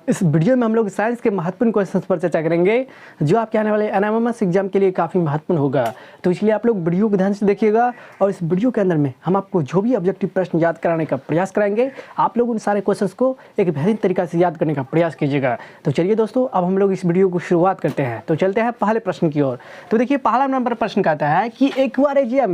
इस वीडियो में हम लोग साइंस के महत्वपूर्ण क्वेश्चंस पर चर्चा करेंगे जो आपके आने वाले एनएमएमएस एग्जाम के लिए काफ़ी महत्वपूर्ण होगा। तो इसलिए आप लोग वीडियो को ध्यान से देखिएगा और इस वीडियो के अंदर में हम आपको जो भी ऑब्जेक्टिव प्रश्न याद कराने का प्रयास कराएंगे, आप लोग उन सारे क्वेश्चंस को एक बेहतरीन तरीका से याद करने का प्रयास कीजिएगा। तो चलिए दोस्तों, अब हम लोग इस वीडियो को शुरुआत करते हैं। तो चलते हैं पहले प्रश्न की ओर। तो देखिए, पहला नंबर प्रश्न कहता है कि एक्वारेजिया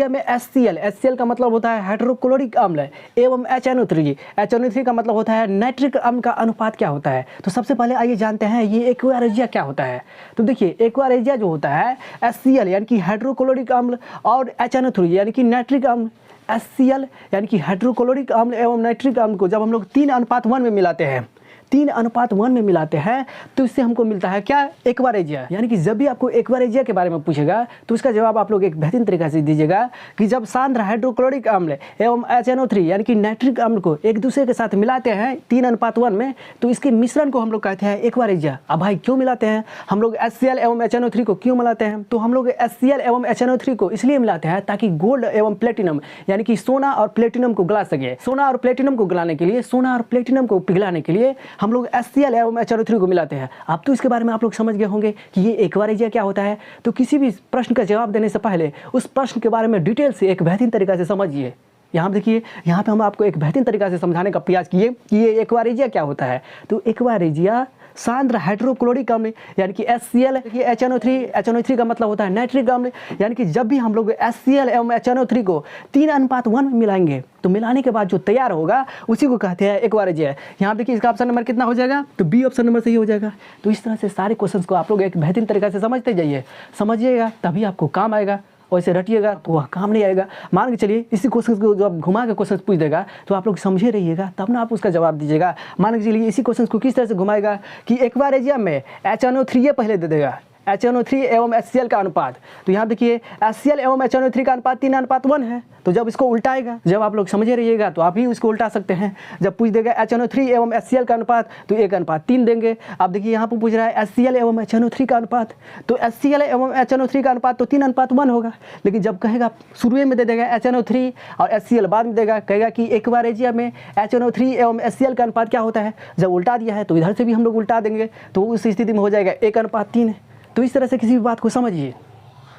में HCl का मतलब होता है हाइड्रोक्लोरिक अम्ल एवं HNO3 का मतलब होता है नाइट्रिक अम्ल का अनुपात क्या होता है। तो सबसे पहले आइए जानते हैं ये एक्वारेजिया क्या होता है। तो देखिए, एक्वारेजिया जो होता है HCl यानी कि हाइड्रोक्लोरिक अम्ल और HNO3 यानी कि नाइट्रिक अम्ल, HCl यानी कि हाइड्रोक्लोरिक अम्ल एवं नाइट्रिक अम्ल को जब हम लोग 3:1 में मिलाते हैं, 3:1 में मिलाते हैं तो इससे हमको मिलता है क्या, एक्वारेजिया। यानी कि जब भी आपको एक्वारेजिया के बारे में पूछेगा तो उसका जवाब आप लोग एक बेहतरीन तरीके से दीजिएगा कि जब सांद्र हाइड्रोक्लोरिक अम्ल एवं HNO3 यानी कि नाइट्रिक अम्ल को एक दूसरे के साथ मिलाते हैं 3:1 में, तो इसके मिश्रण को हम लोग कहते हैं एक्वारेजिया। अब भाई क्यों मिलाते हैं हम लोग HCl एवं HNO3 को, क्यों मिलाते हैं? तो हम लोग HCl एवं HNO3 को इसलिए मिलाते हैं ताकि गोल्ड एवं प्लेटिनम यानी कि सोना और प्लेटिनम को गला सके। सोना और प्लेटिनम को गलाने के लिए, सोना और प्लेटिनम को पिघलाने के लिए हम लोग HCl एवं HNO3 को मिलाते हैं। अब तो इसके बारे में आप लोग समझ गए होंगे कि ये एक्वारेजिया क्या होता है। तो किसी भी प्रश्न का जवाब देने से पहले उस प्रश्न के बारे में डिटेल से एक बेहतरीन तरीका से समझिए। यहाँ देखिए, यहाँ पे हम आपको एक बेहतरीन तरीका से समझाने का प्रयास किए कि ये एक्वारेजिया क्या होता है। तो एक्वारेजिया सांद्र हाइड्रोक्लोरिक अम्ल यानी कि HCl, HNO3 का मतलब होता है नाइट्रिक अम्ल, यानी कि जब भी हम लोग HCl एवं HNO3 को 3:1 में मिलाएंगे तो मिलाने के बाद जो तैयार होगा उसी को कहते हैं एक्वारेजिया। यहाँ देखिए, इसका ऑप्शन नंबर कितना हो जाएगा, तो बी ऑप्शन नंबर सही हो जाएगा। तो इस तरह से सारे क्वेश्चंस को आप लोग एक बेहतरीन तरीके से समझते जाइए, समझिएगा तभी आपको काम आएगा, वैसे रटिएगा तो वह काम नहीं आएगा। मान के चलिए इसी क्वेश्चन को जब घुमा के क्वेश्चन पूछ देगा तो आप लोग समझे रहिएगा, तब ना आप उसका जवाब दीजिएगा। मान के चलिए इसी क्वेश्चन को किस तरह से घुमाएगा कि एक्वारेजिया में HNO3 पहले दे देगा, HNO3 एवं HCl का अनुपात। तो यहाँ देखिए, HCl एवं HNO3 का अनुपात 3:1 है। तो जब इसको उल्टाएगा, जब आप लोग समझे रहिएगा तो आप भी उसको उल्टा सकते हैं। जब पूछ देगा HNO3 एवं HCl का अनुपात तो 1:3 देंगे। अब देखिए, यहाँ पर पूछ रहा है HCl एवं HNO3 का अनुपात, तो HCl एवं HNO3 का अनुपात तो 3:1 होगा। लेकिन जब कहेगा शुरू में दे देगा HNO3 और HCl बाद में देगा, कहेगा कि एक्वारेजिया में HNO3 एवं HCl का अनुपात क्या होता है। जब उल्टा दिया है तो इधर से भी हम लोग उल्टा देंगे, तो उस स्थिति में हो जाएगा 1:3। तो इस तरह से किसी भी बात को समझिए,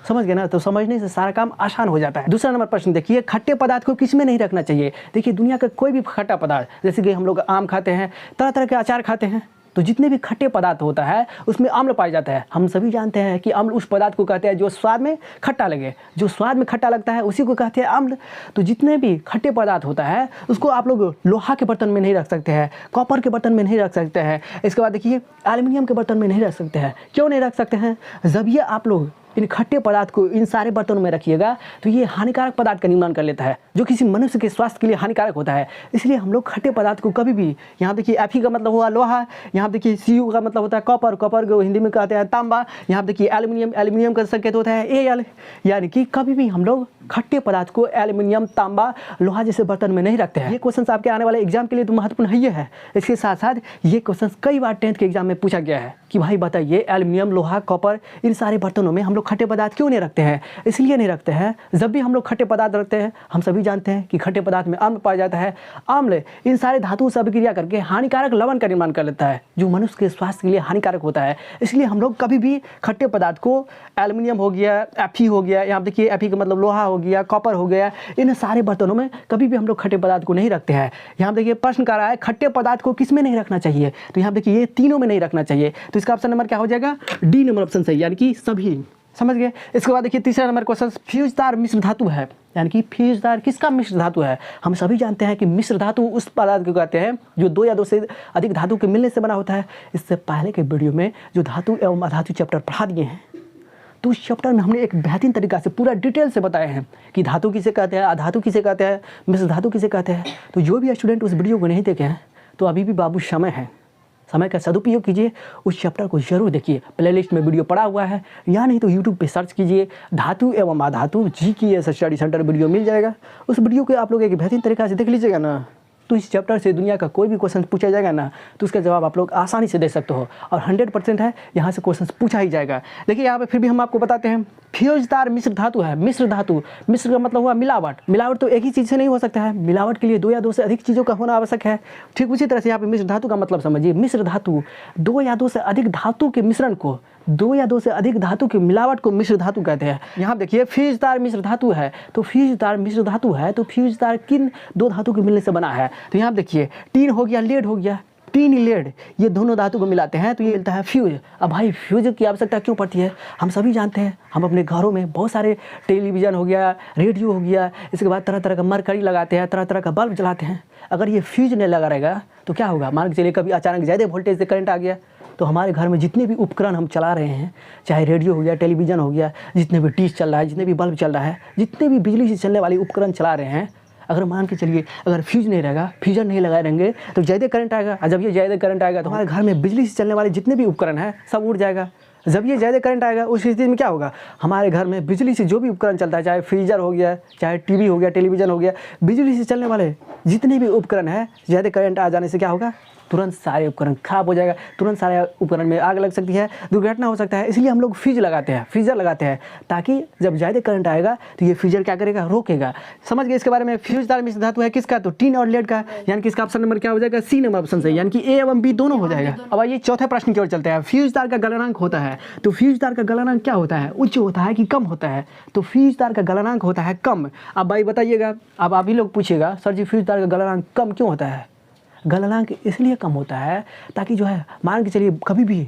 समझ गए ना। तो समझने से सारा काम आसान हो जाता है। दूसरा नंबर प्रश्न देखिए, खट्टे पदार्थ को किस में नहीं रखना चाहिए। देखिए, दुनिया का कोई भी खट्टा पदार्थ, जैसे कि हम लोग आम खाते हैं, तरह तरह के अचार खाते हैं, तो जितने भी खट्टे पदार्थ होता है उसमें अम्ल पाया जाता है। हम सभी जानते हैं कि अम्ल उस पदार्थ को कहते हैं जो स्वाद में खट्टा लगे, जो स्वाद में खट्टा लगता है उसी को कहते हैं अम्ल। तो जितने भी खट्टे पदार्थ होता है उसको आप लोग लोहा के बर्तन में नहीं रख सकते हैं, कॉपर के बर्तन में नहीं रख सकते हैं, इसके बाद देखिए एल्युमिनियम के बर्तन में नहीं रख सकते हैं। क्यों नहीं रख सकते हैं? जब ये आप लोग इन खट्टे पदार्थ को इन सारे बर्तनों में रखिएगा तो ये हानिकारक पदार्थ का निर्माण कर लेता है जो किसी मनुष्य के स्वास्थ्य के लिए हानिकारक होता है। इसलिए हम लोग खट्टे पदार्थ को कभी भी, यहाँ देखिए Fe का मतलब हुआ लोहा, यहाँ देखिए Cu का मतलब होता है कॉपर, कॉपर को हिंदी में कहते हैं तांबा, यहाँ देखिए एल्युमिनियम, एल्युमिनियम का संकेत होता है Al, यानी कि कभी भी हम लोग खट्टे पदार्थ को एल्युमिनियम, तांबा, लोहा जैसे बर्तन में नहीं रखते हैं। ये क्वेश्चन आपके आने वाले एग्जाम के लिए तो महत्वपूर्ण है ही है। इसके साथ साथ ये क्वेश्चन कई बार 10th के एग्जाम में पूछा गया है कि भाई बताइए, एल्युमिनियम, लोहा, कॉपर, इन सारे बर्तनों में हम लोग खट्टे पदार्थ क्यों नहीं रखते हैं। इसलिए नहीं रखते हैं, जब भी हम लोग खट्टे पदार्थ रखते हैं हम सभी जानते हैं कि खट्टे पदार्थ में अम्ल पाया जाता है। अम्ल इन सारे धातुओं से अभिक्रिया करके हानिकारक लवण का निर्माण कर लेता है जो मनुष्य के स्वास्थ्य के लिए हानिकारक होता है। इसलिए हम लोग कभी भी खट्टे पदार्थ को, एल्युमिनियम हो गया, Fe हो गया, यहाँ देखिए Fe का मतलब लोहा हो गया, कॉपर हो गया, इन सारे बर्तनों में कभी भी हम लोग खट्टे पदार्थ को नहीं रखते हैं। यहाँ देखिए प्रश्न कर रहा है खट्टे पदार्थ को किस में नहीं रखना चाहिए, तो यहाँ देखिए ये तीनों में नहीं रखना चाहिए। तो इसका ऑप्शन नंबर क्या हो जाएगा, डी नंबर ऑप्शन सही, यानी कि सभी। समझ गए। इसके बाद देखिए तीसरा नंबर क्वेश्चन, फ्यूजदार मिश्र धातु है, यानी कि फ्यूजदार किसका मिश्र धातु है। हम सभी जानते हैं कि मिश्र धातु उस पदार्थ को कहते हैं जो 2 या 2 से अधिक धातु के मिलने से बना होता है। इससे पहले के वीडियो में जो धातु एवं अधातु चैप्टर पढ़ा दिए हैं, तो उस चैप्टर में हमने एक बेहतरीन तरीका से पूरा डिटेल से बताए हैं कि धातु किसे कहते हैं, अधातु किसे कहते हैं, मिश्र धातु किसे कहते हैं। तो जो भी स्टूडेंट उस वीडियो को नहीं देखे हैं तो अभी भी बाबू समय है, समय का सदुपयोग कीजिए, उस चैप्टर को जरूर देखिए। प्लेलिस्ट में वीडियो पड़ा हुआ है, या नहीं तो यूट्यूब पे सर्च कीजिए धातु एवं अधातु GKS स्टडी सेंटर, वीडियो मिल जाएगा। उस वीडियो को आप लोग एक बेहतरीन तरीका से देख लीजिएगा ना, तो इस चैप्टर से दुनिया का कोई भी क्वेश्चन पूछा जाएगा ना तो उसका जवाब आप लोग आसानी से दे सकते हो और 100% है यहाँ से क्वेश्चन पूछा ही जाएगा। देखिए यहाँ पे फिर भी हम आपको बताते हैं, फ्यूजदार मिश्र धातु है। मिश्र धातु, मिश्र का मतलब हुआ मिलावट। मिलावट तो एक ही चीज़ से नहीं हो सकता है, मिलावट के लिए 2 या 2 से अधिक चीज़ों का होना आवश्यक है। ठीक उसी तरह से यहाँ पे मिश्र धातु का मतलब समझिए, मिश्र धातु 2 या 2 से अधिक धातु के मिश्रण को, 2 या 2 से अधिक धातु की मिलावट को मिश्र धातु कहते हैं। यहाँ देखिए फ्यूजदार मिश्र धातु है, तो फ्यूजदार मिश्र धातु है तो फ्यूजदार किन 2 धातु के मिलने से बना है? तो यहाँ देखिए टीन हो गया, लेड हो गया, टीन लेड ये दोनों धातु को मिलाते हैं तो ये मिलता है फ्यूज। अब भाई फ्यूज की आवश्यकता क्यों पड़ती है? हम सभी जानते हैं, हम अपने घरों में बहुत सारे टेलीविज़न हो गया, रेडियो हो गया, इसके बाद तरह तरह का मरकरी लगाते हैं, तरह तरह का बल्ब जलाते हैं। अगर ये फ्यूज नहीं लगा रहेगा तो क्या होगा? मान के चलिए कभी अचानक ज़्यादा वोल्टेज से करंट आ गया तो हमारे घर में जितने भी उपकरण हम चला रहे हैं, चाहे रेडियो हो गया, टेलीविज़न हो गया, जितने भी डिश चल रहा है, जितने भी बल्ब चल रहा है, जितने भी बिजली से चलने वाले उपकरण चला रहे हैं, अगर मान के चलिए अगर फ्यूज नहीं रहेगा, फ्यूजर नहीं लगाए रहेंगे तो ज़्यादा करंट आएगा। और जब ये ज़्यादा करंट आएगा तो हमारे घर में बिजली से चलने वाले जितने भी उपकरण हैं सब उड़ जाएगा। जब ये ज़्यादा करंट आएगा उस स्थिति में क्या होगा? हमारे घर में बिजली से जो भी उपकरण चलता है, चाहे फ्रीजर हो गया, चाहे टीवी हो गया, टेलीविज़न हो गया, बिजली से चलने वाले जितने भी उपकरण हैं, ज़्यादा करंट आ जाने से क्या होगा? तुरंत सारे उपकरण खराब हो जाएगा, तुरंत सारे उपकरण में आग लग सकती है, दुर्घटना हो सकता है। इसलिए हम लोग फ्यूज लगाते हैं, फ्रीजर लगाते हैं, ताकि जब ज़्यादा करंट आएगा तो ये फ्रीजर क्या करेगा? रोकेगा। समझ गए इसके बारे में? फ्यूजदार मिश्र धातु है किसका? तो टीन और लेड का। यानी कि इसका ऑप्शन नंबर क्या हो जाएगा? सी नंबर ऑप्शन सही, यानी कि ए एवं बी दोनों हो जाएगा। अब आइए चौथे प्रश्न की ओर चलते हैं। फ्यूजदार का गलनांक होता है, तो फ्यूजदार का गलनांक क्या होता है? उच्च होता है कि कम होता है? तो फ्यूजदार का गलनांक होता है कम। अब भाई बताइएगा, अब आप ही लोग पूछिएगा सर जी फ्यूजदार का गलनांक कम क्यों होता है? गलनांक इसलिए कम होता है ताकि जो है मान के चलिए कभी भी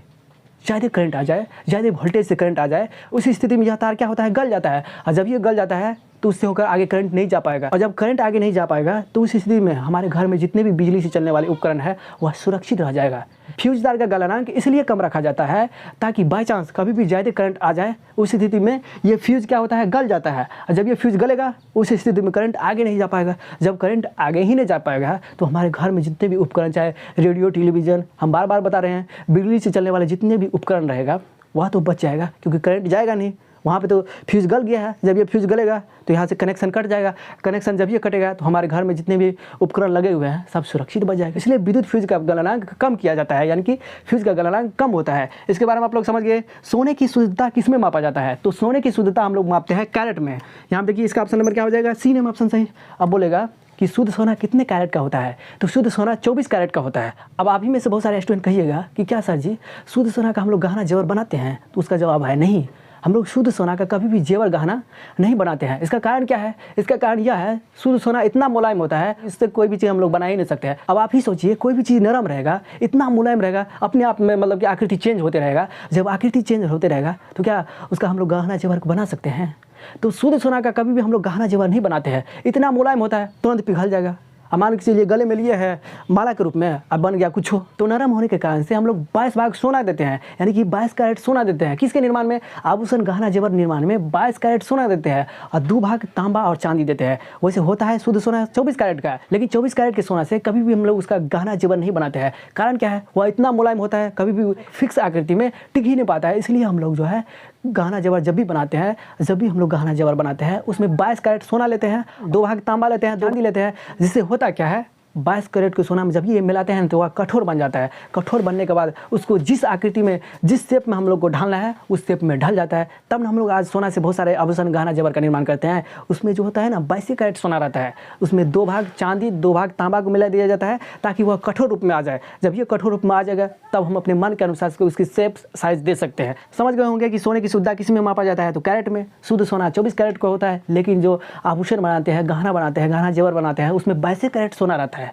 ज़्यादा करंट आ जाए, ज़्यादा वोल्टेज से करंट आ जाए, उस स्थिति में यह तार क्या होता है? गल जाता है। और जब ये गल जाता है तो उससे होकर आगे करंट नहीं जा पाएगा, और जब करंट आगे नहीं जा पाएगा तो उस स्थिति में हमारे घर में जितने भी बिजली से चलने वाले उपकरण है वह सुरक्षित रह जाएगा। फ्यूजदार का गलनांक इसलिए कम रखा जाता है ताकि बाई चांस कभी भी ज़्यादा करंट आ जाए, उस स्थिति में ये फ्यूज क्या होता है? गल जाता है। और जब ये फ्यूज गलेगा उस स्थिति में करंट आगे नहीं जा पाएगा। जब करंट आगे ही नहीं जा पाएगा तो हमारे घर में जितने भी उपकरण, चाहे रेडियो, टेलीविज़न, हम बार बार बता रहे हैं, बिजली से चलने वाले जितने भी उपकरण रहेगा वह तो बच जाएगा, क्योंकि करंट जाएगा नहीं वहाँ पे, तो फ्यूज गल गया है। जब ये फ्यूज गलेगा तो यहाँ से कनेक्शन कट जाएगा। कनेक्शन जब ये कटेगा तो हमारे घर में जितने भी उपकरण लगे हुए हैं सब सुरक्षित बच जाएगा। इसलिए विद्युत फ्यूज का गलनांक कम किया जाता है, यानी कि फ्यूज का गलनांक कम होता है। इसके बारे में आप लोग समझ गए। सोने की शुद्धता किस में मापा जाता है? तो सोने की शुद्धता हम लोग मापते हैं कैरेट में। यहाँ देखिए इसका ऑप्शन नंबर क्या हो जाएगा? सी नंबर ऑप्शन सही। अब बोलेगा कि शुद्ध सोना कितने कैरेट का होता है? तो शुद्ध सोना 24 कैरेट का होता है। अब आप ही में से बहुत सारे स्टूडेंट कहिएगा कि क्या सर जी शुद्ध सोना का हम लोग गहना जेवर बनाते हैं? तो उसका जवाब है नहीं, हम लोग शुद्ध सोना का कभी भी जेवर गहना नहीं बनाते हैं। इसका कारण क्या है? इसका कारण यह है, शुद्ध सोना इतना मुलायम होता है, इससे कोई भी चीज़ हम लोग बना ही नहीं सकते हैं। अब आप ही सोचिए, कोई भी चीज़ नरम रहेगा, इतना मुलायम रहेगा, अपने आप में मतलब कि आकृति चेंज होते रहेगा। जब आकृति चेंज होते रहेगा तो क्या उसका हम लोग गहना जेवर बना सकते हैं? तो शुद्ध सोना का कभी भी हम लोग गहना जेवर नहीं बनाते हैं। इतना मुलायम होता है, तुरंत पिघल जाएगा। मान के चलिए गले में लिए है माला के रूप में, अब बन गया कुछ हो, तो नरम होने के कारण से हम लोग 22 भाग सोना देते हैं, यानी कि 22 कैरेट सोना देते हैं। किसके निर्माण में? आभूषण गहना जेवर निर्माण में 22 कैरेट सोना देते हैं और 2 भाग तांबा और चांदी देते हैं। वैसे होता है शुद्ध सोना 24 कैरेट का, लेकिन 24 कैरेट के सोना से कभी भी हम लोग उसका गहना जेवर नहीं बनाते हैं। कारण क्या है? वह इतना मुलायम होता है, कभी भी फिक्स आकृति में टिक ही नहीं पाता है। इसलिए हम लोग जो है गहना जेवर जब भी बनाते हैं, जब भी हम लोग गहना जेवर बनाते हैं उसमें 22 कैरेट सोना लेते हैं, 2 भाग तांबा लेते हैं, चांदी लेते हैं। जिससे होता क्या है? 22 कैरेट के सोना में जब ये मिलाते हैं तो वह कठोर बन जाता है। कठोर बनने के बाद उसको जिस आकृति में, जिस शेप में हम लोग को ढालना है उस शेप में ढल जाता है। तब हम लोग आज सोना से बहुत सारे आभूषण गहना जेवर का निर्माण करते हैं। उसमें जो होता है ना 22 कैरेट सोना रहता है, उसमें 2 भाग चांदी 2 भाग तांबा को मिला दिया जाता है ताकि वह कठोर रूप में आ जाए। जब ये कठोर रूप में आ जाएगा तब हम अपने मन के अनुसार उसकी शेप साइज दे सकते हैं। समझ गए होंगे कि सोने की शुद्धता किस में मापा जाता है? तो कैरेट में। शुद्ध सोना 24 कैरेट का होता है, लेकिन जो आभूषण बनाते हैं, गहना बनाते हैं, गहना जेवर बनाते हैं उसमें 22 कैरेट सोना रहता है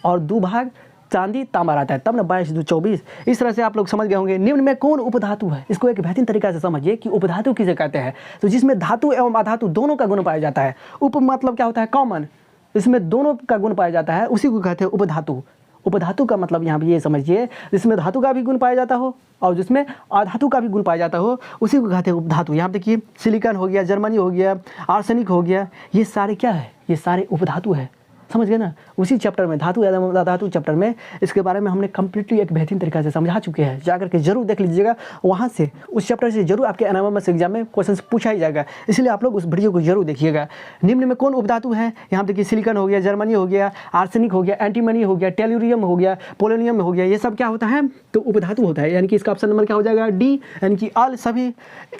और 2 भाग चांदी तांबा रहता है, तब ना 22 2 24। इस तरह से आप लोग समझ गए होंगे। निम्न में कौन उपधातु है? इसको एक बेहतरीन तरीका से समझिए कि उपधातु किसे कहते हैं। तो जिसमें धातु एवं अधातु दोनों का गुण पाया जाता है। उप मतलब क्या होता है? कॉमन। इसमें दोनों का गुण पाया जाता है, उसी को कहते हैं उपधातु। उपधातु का मतलब यहाँ पे ये समझिए, जिसमें धातु का भी गुण पाया जाता हो और जिसमें अधातु का भी गुण पाया जाता हो, उसी को कहते हैं उपधातु। यहाँ देखिए सिलिकॉन हो गया, जर्मनी हो गया, आर्सेनिक हो गया, ये सारे क्या है? ये सारे उपधातु है। समझ गए ना। उसी चैप्टर में धातु एवं अधातु चैप्टर में इसके बारे में हमने कंप्लीटली एक बेहतरीन तरीके से समझा चुके हैं, जाकर के जरूर देख लीजिएगा। वहाँ से उस चैप्टर से जरूर आपके एनाटॉमी एग्जाम में क्वेश्चन पूछा ही जाएगा, इसलिए आप लोग उस वीडियो को जरूर देखिएगा। निम्न में कौन उपधातु है, यहाँ देखिए सिलिकॉन हो गया, जर्मनी हो गया, आर्सेनिक हो गया, एंटीमनी हो गया, टेलुरियम हो गया, पोलोनियम हो गया, ये सब क्या होता है तो उपधातु होता है। यानी कि इसका ऑप्शन नंबर क्या हो जाएगा डी, यानी कि ऑल सभी।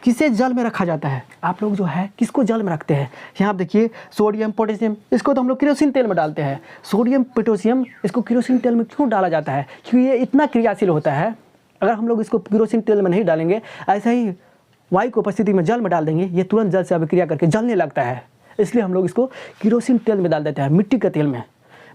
किसे जल में रखा जाता है, आप लोग जो है किसको जल में रखते हैं, यहाँ देखिए सोडियम पोटेशियम, इसको तो हम लोग केरोसिन तेल में डालते हैं। सोडियम पोटेशियम इसको केरोसिन तेल में क्यों डाला जाता है, क्योंकि ये इतना क्रियाशील होता है। अगर हम लोग इसको केरोसिन तेल में नहीं डालेंगे, ऐसे ही वायु की उपस्थिति में जल में डाल देंगे, ये तुरंत जल से अभिक्रिया करके जलने लगता है। इसलिए हम लोग इसको केरोसिन तेल में डाल देते हैं, मिट्टी के तेल में।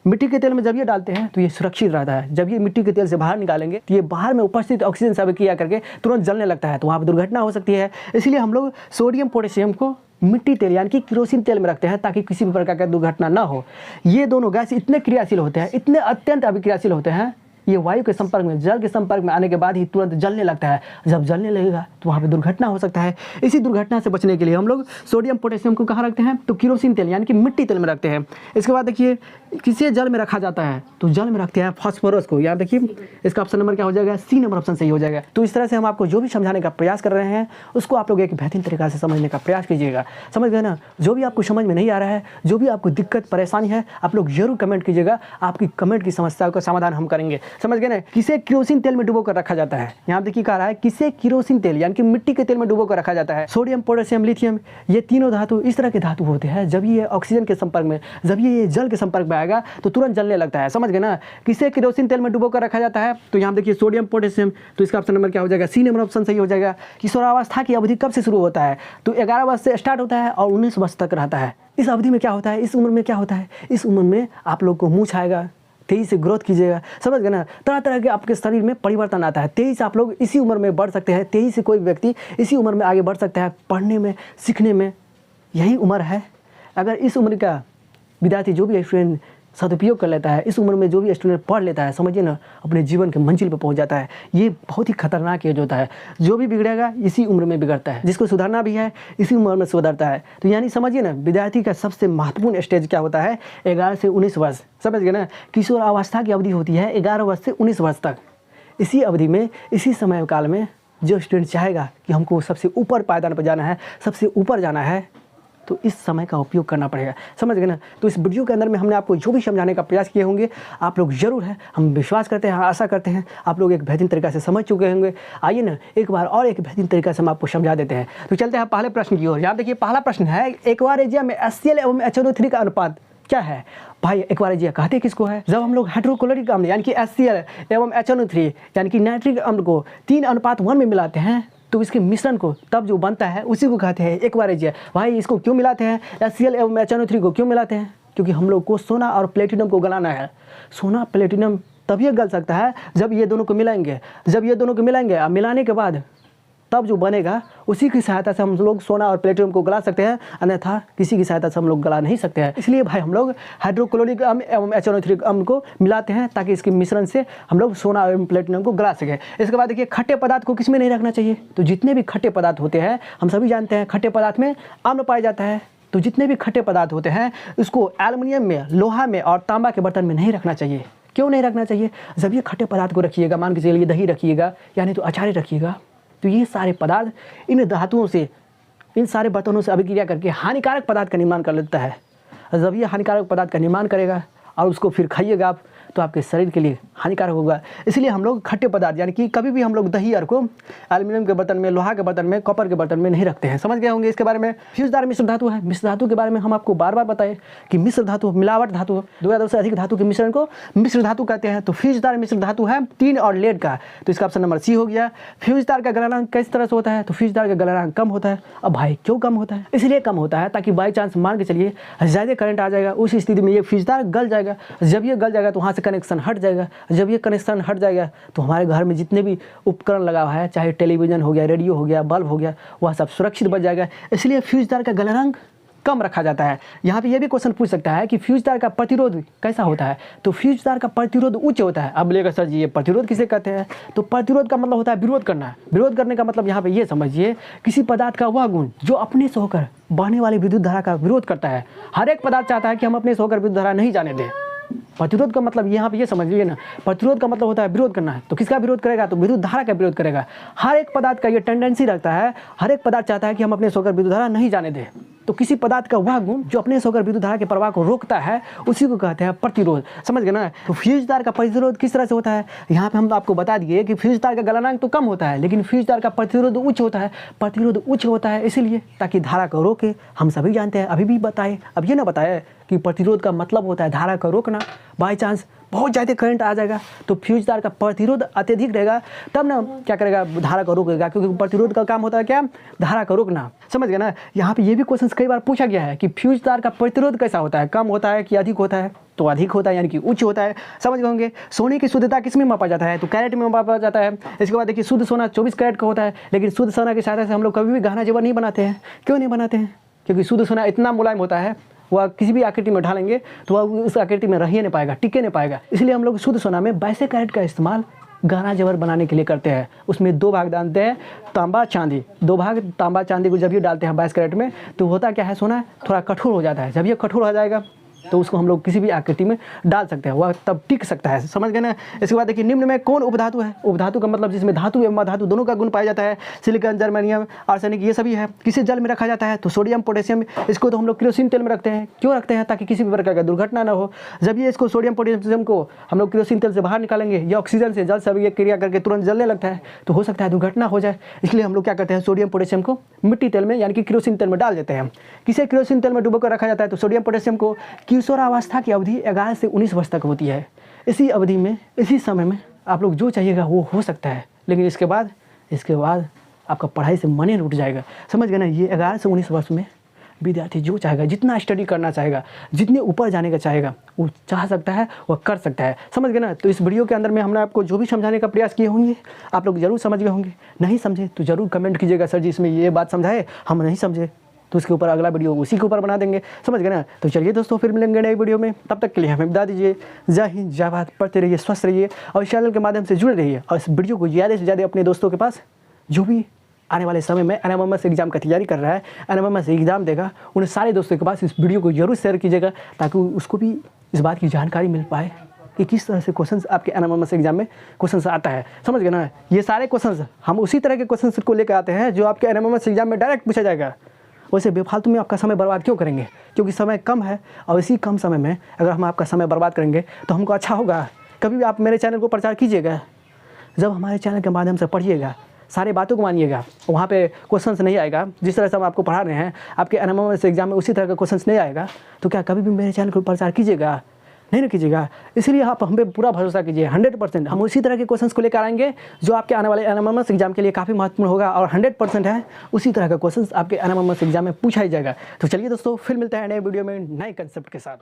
मिट्टी के तेल में जब ये डालते हैं तो ये सुरक्षित रहता है। जब ये मिट्टी के तेल से बाहर निकालेंगे तो ये बाहर में उपस्थित ऑक्सीजन से अभिक्रिया करके तुरंत जलने लगता है, तो वहाँ पर दुर्घटना हो सकती है। इसलिए हम लोग सोडियम पोटेशियम को मिट्टी तेल यानी कि केरोसिन तेल में रखते हैं, ताकि किसी भी प्रकार का दुर्घटना ना हो। ये दोनों गैस इतने क्रियाशील होते हैं, इतने अत्यंत अभिक्रियाशील होते हैं, ये वायु के संपर्क में, जल के संपर्क में आने के बाद ही तुरंत जलने लगता है। जब जलने लगेगा तो वहाँ पे दुर्घटना हो सकता है। इसी दुर्घटना से बचने के लिए हम लोग सोडियम पोटेशियम को कहाँ रखते हैं तो केरोसिन तेल यानी कि मिट्टी तेल में रखते हैं। इसके बाद देखिए किसे जल में रखा जाता है तो जल में रखते हैं फास्फोरस को। यहाँ देखिए इसका ऑप्शन नंबर क्या हो जाएगा, सी नंबर ऑप्शन सही हो जाएगा। तो इस तरह से हम आपको जो भी समझाने का प्रयास कर रहे हैं उसको आप लोग एक बेहतरीन तरीका से समझने का प्रयास कीजिएगा। समझ गए ना। जो भी आपको समझ में नहीं आ रहा है, जो भी आपको दिक्कत परेशानी है, आप लोग जरूर कमेंट कीजिएगा, आपकी कमेंट की समस्या का समाधान हम करेंगे। समझ गए ना। किसे केरोसिन तेल में डुबो कर रखा जाता है, यहाँ देखिए कह रहा है किसे केरोसिन तेल यानी कि मिट्टी के तेल में डुबो कर रखा जाता है। सोडियम पोटेशियम लिथियम ये तीनों धातु इस तरह के धातु होते हैं, जब ये ऑक्सीजन के संपर्क में, जब ये जल के संपर्क में आएगा तो तुरंत जलने लगता है। समझ गए ना। किसे केरोसिन तेल में डुबो कर रखा जाता है तो यहाँ देखिए सोडियम पोटेशियम, तो इसका ऑप्शन नंबर क्या हो जाएगा, सी नंबर ऑप्शन सही हो जाएगा। किशोरावस्था की अवधि कब से शुरू होता है तो 11 वर्ष से स्टार्ट होता है और 19 वर्ष तक रहता है। इस अवधि में क्या होता है, इस उम्र में क्या होता है, इस उम्र में आप लोग को मूंछ आएगा, तेजी से ग्रोथ कीजिएगा। समझ गए ना। तरह तरह के आपके शरीर में परिवर्तन आता है, तेजी से आप लोग इसी उम्र में बढ़ सकते हैं, तेजी से कोई व्यक्ति इसी उम्र में आगे बढ़ सकता है, पढ़ने में, सीखने में। यही उम्र है। अगर इस उम्र का विद्यार्थी जो भी स्टूडेंट सदुपयोग कर लेता है, इस उम्र में जो भी स्टूडेंट पढ़ लेता है, समझिए ना, अपने जीवन के मंजिल पर पहुंच जाता है। ये बहुत ही खतरनाक एज होता है। जो भी बिगड़ेगा इसी उम्र में बिगड़ता है, जिसको सुधारना भी है इसी उम्र में सुधरता है। तो यानी समझिए ना, विद्यार्थी का सबसे महत्वपूर्ण स्टेज क्या होता है, 11 से 19 वर्ष। समझ गए ना। किशोर अवस्था की अवधि होती है 11 वर्ष से 19 वर्ष तक। इसी अवधि में, इसी समय काल में जो स्टूडेंट चाहेगा कि हमको सबसे ऊपर पायदान पर जाना है, सबसे ऊपर जाना है, तो इस समय का उपयोग करना पड़ेगा। समझ गए ना। तो इस वीडियो के अंदर में हमने आपको जो भी समझाने का प्रयास किए होंगे, आप लोग जरूर है, हम विश्वास करते हैं, आशा करते हैं आप लोग एक बेहतरीन तरीके से समझ चुके होंगे। आइए ना एक बार और एक बेहतरीन तरीके से हम आपको समझा देते हैं। तो चलते हैं पहले प्रश्न की ओर। यहाँ देखिए पहला प्रश्न है, एक्वारेजिया में HCl एवं HNO3 का अनुपात क्या है। भाई एक्वारेजिया कहते किसको है, जब हम लोग हाइड्रोक्लोरिक अम्ल यानी कि HCl एवं HNO3 यानी कि नाइट्रिक अम्ल को 3:1 में मिलाते हैं तो इसके मिश्रण को तब जो बनता है उसी को कहते हैं एक्वारेजिया। भाई इसको क्यों मिलाते हैं, HCl एवं HNO3 को क्यों मिलाते हैं, क्योंकि हम लोग को सोना और प्लेटिनम को गलाना है। सोना प्लेटिनम तभी गल सकता है जब ये दोनों को मिलाएंगे। जब ये दोनों को मिलाएंगे और मिलाने के बाद तब जो बनेगा उसी की सहायता से हम लोग सोना और प्लेटिनम को गला सकते हैं, अन्यथा किसी की सहायता से हम लोग गला नहीं सकते हैं। इसलिए भाई हम लोग हाइड्रोक्लोरिक अम्ल एवं HNO3 अम्ल को मिलाते हैं ताकि इसके मिश्रण से हम लोग सोना एवं प्लेटिनम को गला सकें। इसके बाद देखिए खट्टे पदार्थ को किस में नहीं रखना चाहिए, तो जितने भी खट्टे पदार्थ होते हैं हम सभी जानते हैं खट्टे पदार्थ में अम्ल पाया जाता है। तो जितने भी खट्टे पदार्थ होते हैं उसको एल्युमिनियम में, लोहा में और तांबा के बर्तन में नहीं रखना चाहिए। क्यों नहीं रखना चाहिए, जब ये खट्टे पदार्थ को रखिएगा, मान के चलिए दही रखिएगा यानी तो अचार रखिएगा, तो ये सारे पदार्थ इन धातुओं से, इन सारे बर्तनों से अभिक्रिया करके हानिकारक पदार्थ का निर्माण कर लेता है। जब ये हानिकारक पदार्थ का निर्माण करेगा और उसको फिर खाइएगा आप, तो आपके शरीर के लिए हानिकारक होगा। इसलिए हम लोग खट्टे पदार्थ यानी कि कभी भी हम लोग दही और को एल्युमिनियम के बर्तन में, लोहा के बर्तन में, कॉपर के बर्तन में नहीं रखते हैं। समझ गए होंगे इसके बारे में। फ्यूजदार मिश्र धातु है। मिश्र धातु के बारे में हम आपको बार बार बताएं कि मिश्र धातु मिलावट धातु, 2 या 2 से अधिक धातु के मिश्रण को मिश्र धातु कहते हैं। तो फ्यूजदार मिश्र धातु है 3 और लेड का, तो इसका ऑप्शन नंबर सी हो गया। फ्यूजदार का गलनांक किस तरह से होता है, तो फ्यूजदार का गलनांक कम होता है। अब भाई क्यों कम होता है, इसलिए कम होता है ताकि बाई चांस मान के चलिए ज़्यादा करंट आ जाएगा, उस स्थिति में ये फ्यूजदार गल जाएगा। जब ये गल जाएगा तो वहाँ से कनेक्शन हट जाएगा। जब ये कनेक्शन हट जाएगा तो हमारे घर में जितने भी उपकरण लगा हुआ है, चाहे टेलीविजन हो गया, रेडियो हो गया, बल्ब हो गया, वह सब सुरक्षित बच जाएगा। इसलिए फ्यूजदार का गलनांक कम रखा जाता है। यहाँ पे ये भी क्वेश्चन पूछ सकता है कि फ्यूज तार का प्रतिरोध कैसा होता है, तो फ्यूज तार का प्रतिरोध उच्च होता है। अब बोलेगा सर जी ये प्रतिरोध किसे कहते हैं, तो प्रतिरोध का मतलब होता है विरोध करना। विरोध करने का मतलब यहाँ पे ये समझिए किसी पदार्थ का वह गुण जो अपने से होकर बहने वाली विद्युत धारा का विरोध करता है। हर एक पदार्थ चाहता है कि हम अपने से होकर विद्युत धारा नहीं जाने दें। प्रतिरोध का मतलब यहाँ पे ये समझिए ना, प्रतिरोध का मतलब होता है विरोध करना है। तो किसका विरोध करेगा, तो विद्युत धारा का विरोध करेगा। हर एक पदार्थ का ये टेंडेंसी रखता है, हर एक पदार्थ चाहता है कि हम अपने से होकर विद्युत धारा नहीं जाने दें। तो किसी पदार्थ का वह गुण जो अपने से होकर विद्युत धारा के प्रवाह को रोकता है उसी को कहते हैं प्रतिरोध। समझ गए ना। तो फ्यूज तार का प्रतिरोध किस तरह से होता है, यहाँ पे हम आपको बता दिए कि फ्यूज तार का गलनांक तो कम होता है लेकिन फ्यूज तार का प्रतिरोध उच्च होता है। प्रतिरोध उच्च होता है इसीलिए ताकि धारा को रोके। हम सभी जानते हैं, अभी भी बताए, अब ये ना बताए कि प्रतिरोध का मतलब होता है धारा को रोकना। बाई चांस बहुत ज़्यादा करंट आ जाएगा तो फ्यूज तार का प्रतिरोध अत्यधिक रहेगा, तब ना क्या करेगा, धारा को रोकेगा। क्योंकि प्रतिरोध का काम होता है क्या, धारा को रोकना। समझ गए ना। यहाँ पे ये भी क्वेश्चन कई बार पूछा गया है कि फ्यूज तार का प्रतिरोध कैसा होता है, कम होता है कि अधिक होता है, तो अधिक होता है यानी कि उच्च होता है। समझ गए होंगे। सोने की शुद्धता किस में मापा जाता है, तो कैरेट में मापा जाता है। इसके बाद देखिए शुद्ध सोना 24 कैरेट का होता है, लेकिन शुद्ध सोना की सहायता से हम लोग कभी भी गहना जेवर नहीं बनाते हैं। क्यों नहीं बनाते हैं, क्योंकि शुद्ध सोना इतना मुलायम होता है, वह किसी भी आकृति में ढालेंगे तो वह उस आकृति में रह ही नहीं पाएगा, टिके नहीं पाएगा। इसलिए हम लोग शुद्ध सोना में 22 कैरेट का इस्तेमाल गहना जेवर बनाने के लिए करते हैं। उसमें 2 भाग डालते हैं तांबा चांदी, 2 भाग तांबा चांदी को जब ये डालते हैं 22 कैरेट में तो होता क्या है, सोना थोड़ा कठोर हो जाता है। जब ये कठोर हो जाएगा तो उसको हम लोग किसी भी आकृति में डाल सकते हैं, वह तब टिक सकता है। समझ गए ना। इसके बाद देखिए निम्न में कौन उपधातु है। उपधातु का मतलब जिसमें धातु एवं अधातु दोनों का गुण पाया जाता है। सिलिकॉन, जर्मेनियम, आर्सेनिक ये सभी है। किसी जल में रखा जाता है, तो सोडियम, पोटेशियम। इसको तो हम लोग केरोसिन तेल में रखते हैं। क्यों रखते हैं, ताकि किसी भी प्रकार का दुर्घटना ना हो। जब ये इसको सोडियम पोटेशियम को हम लोग केरोसिन तेल से बाहर निकालेंगे या ऑक्सीजन से, जल से ये क्रिया करके तुरंत जलने लगता है तो हो सकता है दुर्घटना हो जाए। इसलिए हम लोग क्या करते हैं, सोडियम पोटेशियम को मिट्टी तेल में यानी कि केरोसिन तेल में डाल देते हैं। किसे केरोसिन तेल में डुबोकर रखा जाता है, तो सोडियम पोटेशियम को किशोरावस्था की अवधि 11 से 19 वर्ष तक होती है। इसी अवधि में, इसी समय में आप लोग जो चाहिएगा वो हो सकता है, लेकिन इसके बाद आपका पढ़ाई से मन ही उठ जाएगा। समझ गए ना। ये 11 से 19 वर्ष में विद्यार्थी जो चाहेगा, जितना स्टडी करना चाहेगा, जितने ऊपर जाने का चाहेगा वो चाह सकता है, वह कर सकता है। समझ गए ना। तो इस वीडियो के अंदर में हमने आपको जो भी समझाने का प्रयास किए होंगे आप लोग जरूर समझ गए होंगे। नहीं समझे तो ज़रूर कमेंट कीजिएगा, सर जी इसमें ये बात समझाए हम नहीं समझे, तो उसके ऊपर अगला वीडियो उसी के ऊपर बना देंगे। समझ गए ना। तो चलिए दोस्तों फिर मिलेंगे नए वीडियो में, तब तक के लिए हमें बता दीजिए। जय हिंद, जय भारत। पढ़ते रहिए, स्वस्थ रहिए और इस चैनल के माध्यम से जुड़े रहिए और इस वीडियो को ज़्यादा से ज़्यादा अपने दोस्तों के पास जो भी आने वाले समय में एनएमएमएस एग्जाम का तैयारी कर रहा है, एनएमएमएस एग्जाम देगा, उन सारे दोस्तों के पास इस वीडियो को जरूर शेयर कीजिएगा ताकि उसको भी इस बात की जानकारी मिल पाए कि किस तरह से क्वेश्चंस आपके एनएमएमएस एग्जाम में क्वेश्चंस आता है। समझ गए ना। ये सारे क्वेश्चंस हम उसी तरह के क्वेश्चंस को लेकर आते हैं जो आपके एनएमएमएस एग्जाम में डायरेक्ट पूछा जाएगा। वैसे बेफालतू में आपका समय बर्बाद क्यों करेंगे, क्योंकि समय कम है और इसी कम समय में अगर हम आपका समय बर्बाद करेंगे तो हमको अच्छा होगा। कभी भी आप मेरे चैनल को प्रचार कीजिएगा, जब हमारे चैनल के माध्यम से पढ़िएगा, सारे बातों को मानिएगा, वहाँ पे क्वेश्चंस नहीं आएगा जिस तरह से हम आपको पढ़ा रहे हैं, आपके एनएमएमएस एग्जाम में उसी तरह का क्वेश्चंस नहीं आएगा, तो क्या कभी भी मेरे चैनल को प्रचार कीजिएगा, नहीं ना कीजिएगा। इसलिए आप हम पे पूरा भरोसा कीजिए। 100% हम उसी तरह के क्वेश्चंस को लेकर आएंगे जो आपके आने वाले एनएमएमएस एग्जाम के लिए काफ़ी महत्वपूर्ण होगा और 100% है उसी तरह का क्वेश्चंस आपके एनएमएमएस एग्जाम में पूछा ही जाएगा। तो चलिए दोस्तों फिर मिलते हैं नए वीडियो में नए कंसेप्ट के साथ।